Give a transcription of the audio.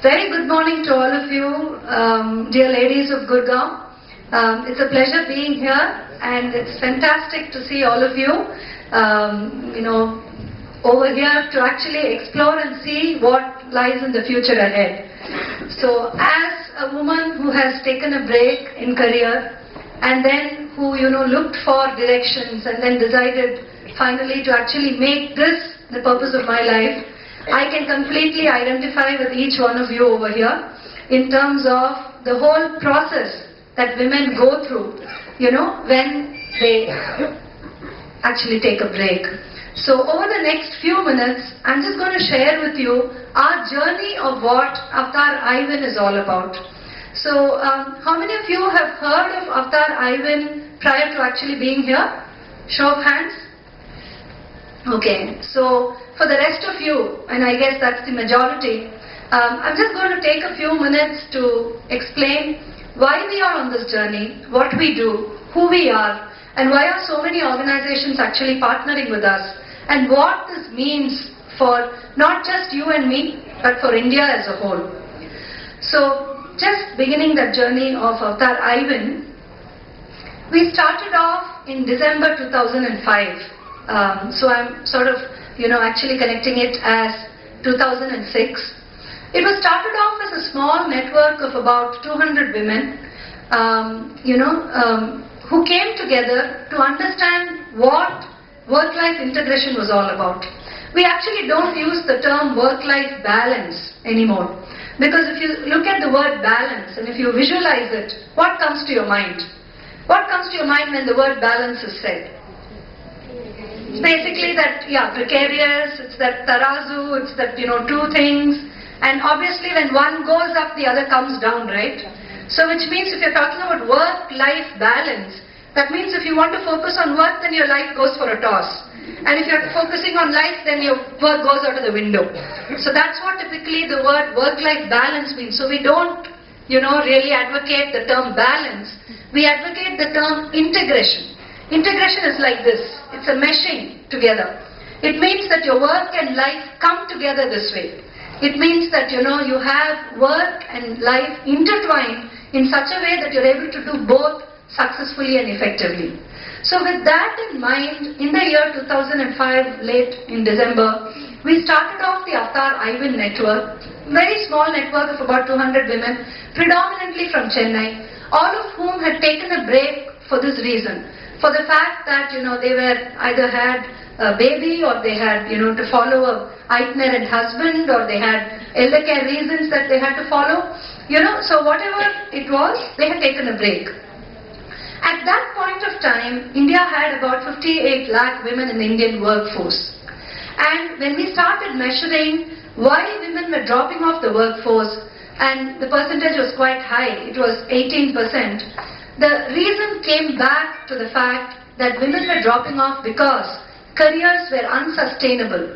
Very good morning to all of you, dear ladies of Gurgaon. It's a pleasure being here, and it's fantastic to see all of you, over here to actually explore and see what lies in the future ahead. So, as a woman who has taken a break in career, and then who looked for directions, and then decided finally to actually make this the purpose of my life, I can completely identify with each one of you over here in terms of the whole process that women go through, when they actually take a break. So over the next few minutes, I'm just going to share with you our journey of what Avatar I-WIN is all about. So how many of you have heard of Avatar I-WIN prior to actually being here? Show of hands. Okay, so for the rest of you, and I guess that's the majority, I'm just going to take a few minutes to explain why we are on this journey, what we do, who we are, and why are so many organizations actually partnering with us, and what this means for not just you and me, but for India as a whole. So, just beginning that journey of Avatar I-WIN, we started off in December 2005. So I'm sort of, actually connecting it as 2006. It was started off as a small network of about 200 women, who came together to understand what work-life integration was all about. We actually don't use the term work-life balance anymore, because if you look at the word balance and if you visualize it, what comes to your mind? What comes to your mind when the word balance is said? It's basically that, precarious, it's that tarazu, it's that, two things, and obviously when one goes up, the other comes down, right? So which means if you're talking about work-life balance, that means if you want to focus on work, then your life goes for a toss. And if you're focusing on life, then your work goes out of the window. So that's what typically the word work-life balance means. So we don't, really advocate the term balance. We advocate the term integration. Integration is like this. It's a meshing together. It means that your work and life come together this way. It means that, you have work and life intertwined in such a way that you're able to do both successfully and effectively. So with that in mind, in the year 2005, late in December, we started off the Avatar I-WIN network, very small network of about 200 women, predominantly from Chennai, all of whom had taken a break for this reason. For the fact that, they were either had a baby, or they had, to follow a itinerant husband, or they had elder care reasons that they had to follow. So whatever it was, they had taken a break. At that point of time, India had about 58 lakh women in the Indian workforce. And when we started measuring why women were dropping off the workforce, and the percentage was quite high, it was 18%, the reason came back to the fact that women were dropping off because careers were unsustainable.